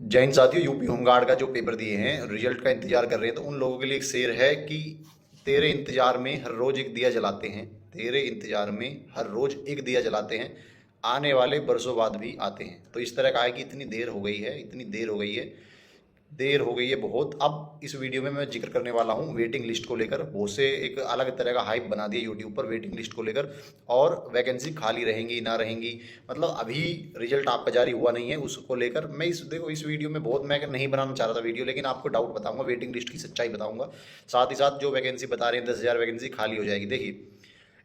जैन साथियों, UP home guard का जो पेपर दिए हैं, रिजल्ट का इंतजार कर रहे हैं, तो उन लोगों के लिए एक शेर है कि तेरे इंतजार में हर रोज एक दिया जलाते हैं। तेरे इंतजार में हर रोज एक दिया जलाते हैं, आने वाले बरसों बाद भी आते हैं। तो इस तरह का है कि इतनी देर हो गई है, इतनी देर हो गई है बहुत। अब इस वीडियो में मैं जिक्र करने वाला हूँ वेटिंग लिस्ट को लेकर। बहुत से एक अलग तरह का हाइप बना दिया यूट्यूब पर वेटिंग लिस्ट को लेकर, और वैकेंसी खाली रहेंगी ना रहेंगी, मतलब अभी रिजल्ट आपका जारी हुआ नहीं है उसको लेकर। मैं इस वीडियो में बहुत, मैं नहीं बनाना चाह रहा था वीडियो, लेकिन आपको डाउट बताऊंगा, वेटिंग लिस्ट की सच्चाई बताऊंगा। साथ ही साथ जो वैकेंसी बता रहे हैं 10,000 वैकेंसी खाली हो जाएगी, देखिए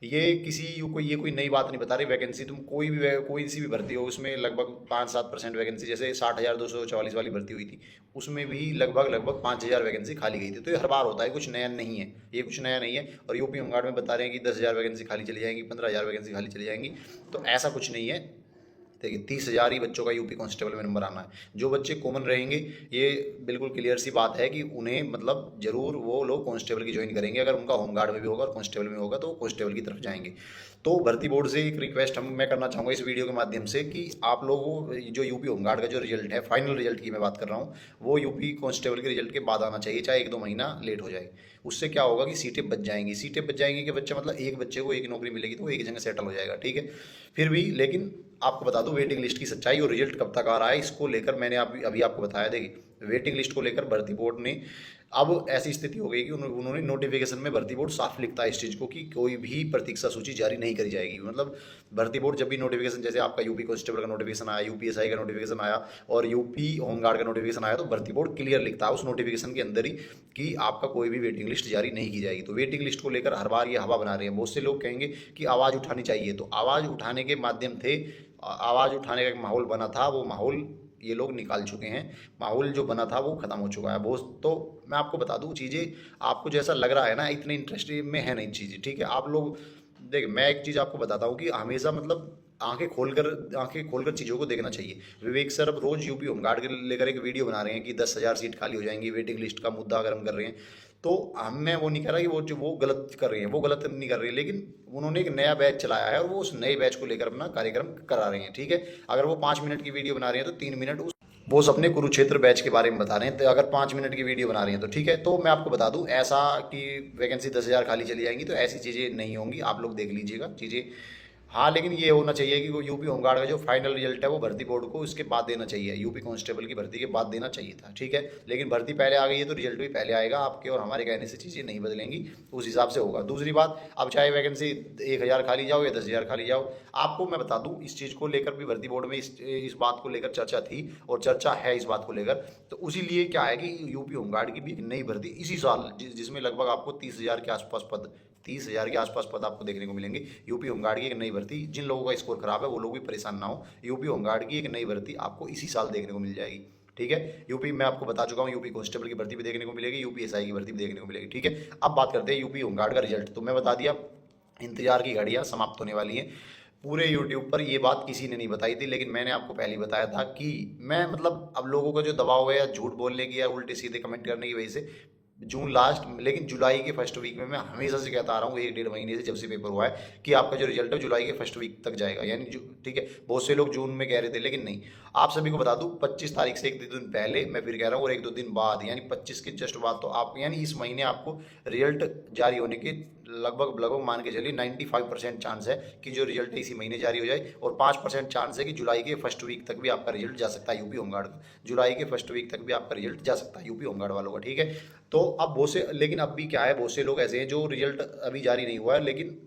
ये कोई नई बात नहीं बता रही। वैकेंसी तुम कोई सी भी भर्ती हो, उसमें लगभग 5-7% वैकेंसी, जैसे 60,244 वाली भर्ती हुई थी, उसमें भी लगभग 5,000 वैकेंसी खाली गई थी। तो ये हर बार होता है, कुछ नया नहीं है, ये कुछ नया नहीं है। और यूपी होमगार्ड में बता रहे हैं कि 10,000 वैकेंसी खाली चली जाएंगी, 15,000 वैकेंसी खाली चली जाएंगी। तो ऐसा कुछ नहीं है। देखिए 30,000 ही बच्चों का यूपी कांस्टेबल में नंबर आना है। जो बच्चे कॉमन रहेंगे, ये बिल्कुल क्लियर सी बात है कि उन्हें मतलब जरूर वो लोग कांस्टेबल की ज्वाइन करेंगे। अगर उनका होमगार्ड में भी होगा और कांस्टेबल में होगा तो वो कांस्टेबल की तरफ जाएंगे। तो भर्ती बोर्ड से एक रिक्वेस्ट मैं करना चाहूँगा इस वीडियो के माध्यम से कि आप लोगों जो यूपी होमगार्ड का जो रिजल्ट है, फाइनल रिजल्ट की मैं बात कर रहा हूँ, वो यूपी कांस्टेबल के रिजल्ट के बाद आना चाहिए, चाहे 1-2 महीना लेट हो जाए। उससे क्या होगा कि सीटें बच जाएंगी कि बच्चा मतलब एक बच्चे को एक नौकरी मिलेगी तो वो एक जगह सेटल हो जाएगा, ठीक है। फिर भी लेकिन आपको बता दूं वेटिंग लिस्ट की सच्चाई और रिजल्ट कब तक आ रहा है इसको लेकर मैंने अभी आपको बताया। देखिए वेटिंग लिस्ट को लेकर भर्ती बोर्ड ने, अब ऐसी स्थिति हो गई कि उन्होंने नोटिफिकेशन में, भर्ती बोर्ड साफ लिखता है इस चीज़ को कि कोई भी प्रतीक्षा सूची जारी नहीं करी जाएगी। मतलब भर्ती बोर्ड जब भी नोटिफिकेशन, जैसे आपका यूपी कांस्टेबल का नोटिफिकेशन आया, यूपीएसआई का नोटिफिकेशन आया और यूपी होमगार्ड का नोटिफिकेशन आया, तो भर्ती बोर्ड क्लियर लिखता है उस नोटिफिकेशन के अंदर ही कि आपका कोई भी वेटिंग लिस्ट जारी नहीं की जाएगी। तो वेटिंग लिस्ट को लेकर हर बार ये हवा बना रहे हैं। बहुत से लोग कहेंगे कि आवाज़ उठानी चाहिए, तो आवाज़ उठाने के माध्यम थे, आवाज़ उठाने का एक माहौल बना था, वो माहौल ये लोग निकाल चुके हैं। माहौल जो बना था वो ख़त्म हो चुका है बहुत। तो मैं आपको बता दूं, चीज़ें आपको जैसा लग रहा है ना, इतने इंटरेस्ट में है नहीं चीज़ें, ठीक है। आप लोग देखिए, मैं एक चीज़ आपको बताता हूँ कि हमेशा मतलब आंखें खोलकर चीज़ों को देखना चाहिए। विवेक सर अब रोज़ यूपी होमगार्ड के लेकर एक वीडियो बना रहे हैं कि 10,000 सीट खाली हो जाएंगी, वेटिंग लिस्ट का मुद्दा अगर हम कर रहे हैं, तो हम, मैं वो नहीं कह रहा कि वो गलत कर रहे हैं, वो गलत नहीं कर रहे हैं, लेकिन उन्होंने एक नया बैच चलाया है और वो उस नए बैच को लेकर अपना कार्यक्रम करा रहे हैं, ठीक है। अगर वो 5 मिनट की वीडियो बना रहे हैं तो 3 मिनट वो अपने कुरुक्षेत्र बैच के बारे में बता रहे हैं। तो अगर 5 मिनट की वीडियो बना रहे हैं तो ठीक है। तो मैं आपको बता दूं, ऐसा कि वैकेंसी 10,000 खाली चली जाएंगी, तो ऐसी चीज़ें नहीं होंगी, आप लोग देख लीजिएगा चीज़ें। हाँ, लेकिन ये होना चाहिए कि वो यूपी होमगार्ड का जो फाइनल रिजल्ट है वो भर्ती बोर्ड को उसके बाद देना चाहिए, यूपी कांस्टेबल की भर्ती के बाद देना चाहिए था, ठीक है। लेकिन भर्ती पहले आ गई है तो रिजल्ट भी पहले आएगा। आपके और हमारे कहने से चीज़ें नहीं बदलेंगी, उस हिसाब से होगा। दूसरी बात, अब चाहे वैकेंसी 1,000 खाली जाओ या 10,000 खाली जाओ, आपको मैं बता दूं इस चीज़ को लेकर भी भर्ती बोर्ड में इस बात को लेकर चर्चा थी और चर्चा है इस बात को लेकर। तो उसी लिए क्या है कि यूपी होमगार्ड की भी एक नई भर्ती इसी साल, जिसमें लगभग आपको 30,000 के आसपास पद, 30,000 के आसपास पद आपको देखने को मिलेंगे। यूपी होमगार्ड की एक नई भर्ती, जिन लोगों का स्कोर खराब है वो लोग भी परेशान ना हो, यूपी होमगार्ड की एक नई भर्ती आपको इसी साल देखने को मिल जाएगी, ठीक है। यूपी मैं आपको बता चुका हूँ, यूपी कांस्टेबल की भर्ती भी देखने को मिलेगी, यूपीएसआई की भर्ती भी देखने को मिलेगी, ठीक है। अब बात करते हैं यूपी होमगार्ड का रिजल्ट। तो मैं बता दिया, इंतजार की घड़ियाँ समाप्त होने वाली हैं। पूरे यूट्यूब पर ये बात किसी ने नहीं बताई थी, लेकिन मैंने आपको पहले ही बताया था कि मैं मतलब अब लोगों का जो दबाव है या झूठ बोलने की या उल्टे सीधे कमेंट करने की वजह से जून लास्ट, लेकिन जुलाई के फर्स्ट वीक में मैं हमेशा से कहता आ रहा हूँ, 1-1.5 महीने से जब से पेपर हुआ है, कि आपका जो रिजल्ट है जुलाई के फर्स्ट वीक तक जाएगा, यानी ठीक है। बहुत से लोग जून में कह रहे थे, लेकिन नहीं। आप सभी को बता दूं, 25 तारीख से 1-2 दिन पहले मैं फिर कह रहा हूँ, और 1-2 दिन बाद यानी 25 के जस्ट बाद, तो आप यानी इस महीने आपको रिजल्ट जारी होने के लगभग लगभग मान के चलिए 95% चांस है कि जो रिजल्ट है इसी महीने जारी हो जाए, और 5% चांस है कि जुलाई के फर्स्ट वीक तक भी आपका रिजल्ट जा सकता है यूपी होमगार्ड का। जुलाई के फर्स्ट वीक तक भी आपका रिजल्ट जा सकता है यूपी होमगार्ड वालों का, ठीक है। तो अब बहुत से, लेकिन अब भी क्या है, बहुत से लोग ऐसे हैं जो रिजल्ट अभी जारी नहीं हुआ है, लेकिन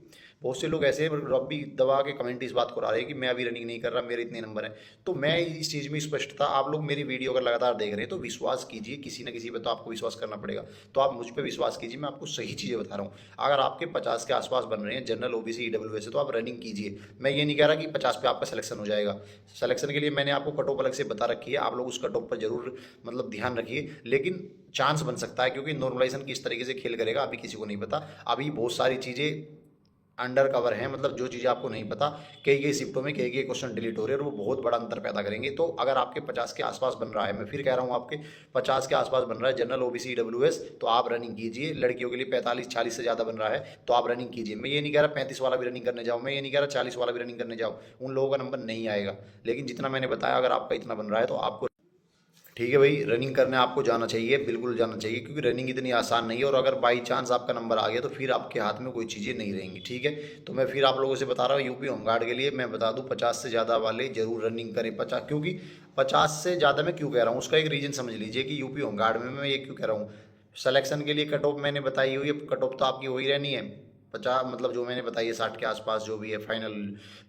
बहुत से लोग ऐसे हैं अब भी दबा के कमेंट इस बात को ला रहे हैं कि मैं अभी रनिंग नहीं कर रहा, मेरे इतने नंबर हैं। तो मैं इस चीज़ में स्पष्ट था, आप लोग मेरी वीडियो अगर लगातार देख रहे हैं तो विश्वास कीजिए, किसी न किसी पे तो आपको विश्वास करना पड़ेगा। तो आप मुझ पर विश्वास कीजिए, मैं आपको सही चीज़ें बता रहा हूँ। अगर आपके 50 के आसपास बन रहे हैं जनरल, ओबीसी, ईडब्ल्यूएस, तो आप रनिंग कीजिए। मैं ये नहीं कह रहा कि 50 पे आपका सिलेक्शन हो जाएगा। सिलेक्शन के लिए मैंने आपको कट ऑफ अलग से बता रखी है, आप लोग उस कट ऑफ पर जरूर मतलब ध्यान रखिए, लेकिन चांस बन सकता है, क्योंकि नॉर्मलाइजेशन किस तरीके से खेल करेगा अभी किसी को नहीं पता। अभी बहुत सारी चीज़ें अंडर कवर है, मतलब जो चीज़ें आपको नहीं पता, कई कई शिफ्टों में कई कई क्वेश्चन डिलीट हो रहे हैं और वो बहुत बड़ा अंतर पैदा करेंगे। तो अगर आपके 50 के आसपास बन रहा है, मैं फिर कह रहा हूँ आपके 50 के आसपास बन रहा है जनरल, ओबीसी, ईडब्ल्यूएस, तो आप रनिंग कीजिए। लड़कियों के लिए 45-46 से ज़्यादा बन रहा है तो आप रनिंग कीजिए। मैं ये नहीं कह रहा 35 वाला भी रनिंग करने जाओ, मैं ये नहीं कह रहा 40 वाला भी रनिंग करने जाओ, उन लोगों का नंबर नहीं आएगा। लेकिन जितना मैंने बताया, अगर आपका इतना बन रहा है तो आपको ठीक है भाई, रनिंग करने आपको जाना चाहिए, बिल्कुल जाना चाहिए, क्योंकि रनिंग इतनी आसान नहीं है। और अगर बाई चांस आपका नंबर आ गया तो फिर आपके हाथ में कोई चीज़ें नहीं रहेंगी। ठीक है, तो मैं फिर आप लोगों से बता रहा हूँ, यूपी होमगार्ड के लिए मैं बता दूँ 50 से ज़्यादा वाले जरूर रनिंग करें। 50, क्योंकि 50 से ज़्यादा मैं क्यों कह रहा हूँ उसका एक रीज़न समझ लीजिए कि यूपी होमगार्ड में मैं ये क्यों कह रहा हूँ। सिलेक्शन के लिए कट ऑफ मैंने बताई हुई है, कट ऑफ तो आपकी हो ही रहनी है 50, मतलब जो मैंने बताई है 60 के आसपास जो भी है फाइनल।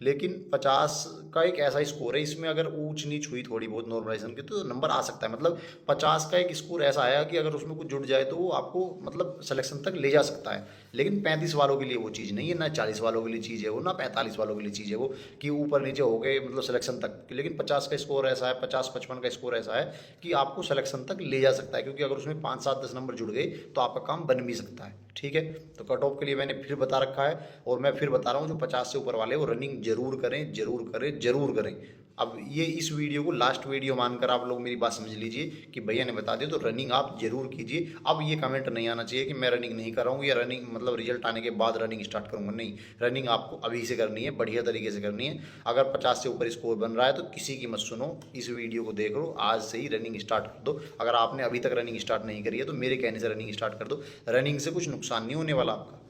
लेकिन 50 का एक ऐसा स्कोर है, इसमें अगर ऊंच नीच हुई थोड़ी बहुत नॉर्मलाइजेशन की तो नंबर आ सकता है। मतलब 50 का एक स्कोर ऐसा आया कि अगर उसमें कुछ जुड़ जाए तो वो आपको मतलब सिलेक्शन तक ले जा सकता है। लेकिन 35 वालों के लिए वो चीज़ नहीं है, ना 40 वालों के लिए चीज़ है वो, ना 45 वालों के लिए चीज़ है वो कि ऊपर नीचे हो गए मतलब सिलेक्शन तक। लेकिन 50 का स्कोर ऐसा है, 50-55 का स्कोर ऐसा है कि आपको सिलेक्शन तक ले जा सकता है, क्योंकि अगर उसमें 5-7-10 नंबर जुड़ गए तो आपका काम बन भी सकता है। ठीक है, तो कट ऑफ के लिए मैंने फिर बता रखा है, और मैं फिर बता रहा हूँ जो 50 से ऊपर वाले वो रनिंग जरूर करें, जरूर करें, जरूर करें। अब ये इस वीडियो को लास्ट वीडियो मानकर आप लोग मेरी बात समझ लीजिए कि भैया ने बता दिया, तो रनिंग आप जरूर कीजिए। अब ये कमेंट नहीं आना चाहिए कि मैं रनिंग नहीं कर रहा हूँ या रनिंग मतलब रिजल्ट आने के बाद रनिंग स्टार्ट करूँगा। नहीं, रनिंग आपको अभी से करनी है, बढ़िया तरीके से करनी है। अगर 50 से ऊपर स्कोर बन रहा है तो किसी की मत सुनो, इस वीडियो को देख लो, आज से ही रनिंग स्टार्ट कर दो। अगर आपने अभी तक रनिंग स्टार्ट नहीं करी है तो मेरे कहने से रनिंग स्टार्ट कर दो। रनिंग से कुछ नुकसान नहीं होने वाला, आपका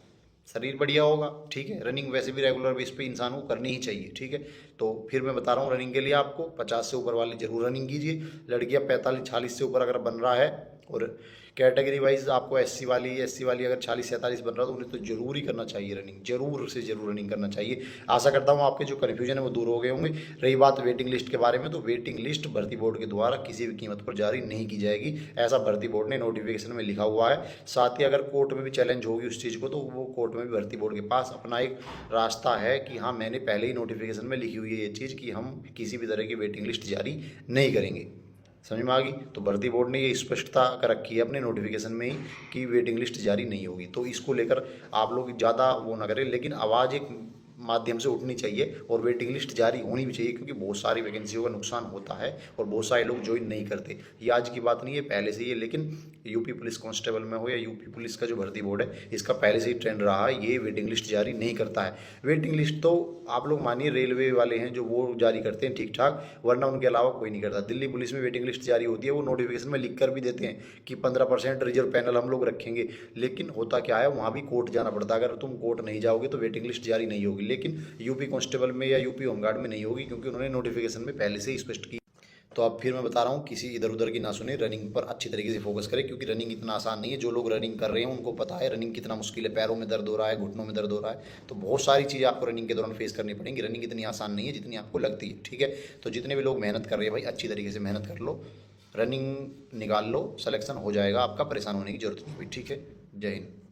शरीर बढ़िया होगा। ठीक है, रनिंग वैसे भी रेगुलर बेस पे इंसान को करनी ही चाहिए। ठीक है, तो फिर मैं बता रहा हूँ रनिंग के लिए आपको 50 से ऊपर वाले जरूर रनिंग कीजिए। लड़कियाँ 45-46 से ऊपर अगर बन रहा है, और कैटेगरी वाइज आपको एससी वाली अगर 46-47 बन रहा है तो उन्हें तो जरूर ही करना चाहिए रनिंग, जरूर से जरूर रनिंग करना चाहिए। आशा करता हूँ आपके जो कन्फ्यूजन है वो दूर हो गए होंगे। रही बात वेटिंग लिस्ट के बारे में, तो वेटिंग लिस्ट भर्ती बोर्ड के द्वारा किसी भी कीमत पर जारी नहीं की जाएगी, ऐसा भर्ती बोर्ड ने नोटिफिकेशन में लिखा हुआ है। साथ ही अगर कोर्ट में भी चैलेंज होगी उस चीज़ को तो वो कोर्ट में भी भर्ती बोर्ड के पास अपना एक रास्ता है कि हाँ मैंने पहले ही नोटिफिकेशन में लिखी हुई है ये चीज़ कि हम किसी भी तरह की वेटिंग लिस्ट जारी नहीं करेंगे। समझ में आ गई? तो भर्ती बोर्ड ने ये स्पष्टता कर रखी है अपने नोटिफिकेशन में ही कि वेटिंग लिस्ट जारी नहीं होगी। तो इसको लेकर आप लोग ज़्यादा वो ना करें, लेकिन आवाज़ एक माध्यम से उठनी चाहिए और वेटिंग लिस्ट जारी होनी भी चाहिए, क्योंकि बहुत सारी वैकेंसियों का नुकसान होता है और बहुत सारे लोग ज्वाइन नहीं करते। ये आज की बात नहीं है, पहले से ही है। लेकिन यूपी पुलिस कांस्टेबल में हो या यूपी पुलिस का जो भर्ती बोर्ड है, इसका पहले से ही ट्रेंड रहा है, ये वेटिंग लिस्ट जारी नहीं करता है। वेटिंग लिस्ट तो आप लोग मानिए रेलवे वाले हैं जो वो जारी करते हैं ठीक ठाक, वरना उनके अलावा कोई नहीं करता। दिल्ली पुलिस में वेटिंग लिस्ट जारी होती है, वो नोटिफिकेशन में लिख कर भी देते हैं कि 15% रिजर्व पैनल हम लोग रखेंगे। लेकिन होता क्या है, वहाँ भी कोर्ट जाना पड़ता है। अगर तुम कोर्ट नहीं जाओगे तो वेटिंग लिस्ट जारी नहीं होगी। लेकिन यूपी कांस्टेबल में या यूपी होमगार्ड में नहीं होगी, क्योंकि उन्होंने नोटिफिकेशन में पहले से ही स्पष्ट की। तो अब फिर मैं बता रहा हूँ, किसी इधर उधर की ना सुने, रनिंग पर अच्छी तरीके से फोकस करें, क्योंकि रनिंग इतना आसान नहीं है। जो लोग रनिंग कर रहे हैं उनको पता है रनिंग कितना मुश्किल है। पैरों में दर्द हो रहा है, घुटनों में दर्द हो रहा है, तो बहुत सारी चीज़ें आपको रनिंग के दौरान फेस करनी पड़ेंगी। रनिंग इतनी आसान नहीं है जितनी आपको लगती है। ठीक है, तो जितने भी लोग मेहनत कर रहे हैं भाई, अच्छी तरीके से मेहनत कर लो, रनिंग निकाल लो, सिलेक्शन हो जाएगा आपका, परेशान होने की जरूरत नहीं। ठीक है, जय हिंद।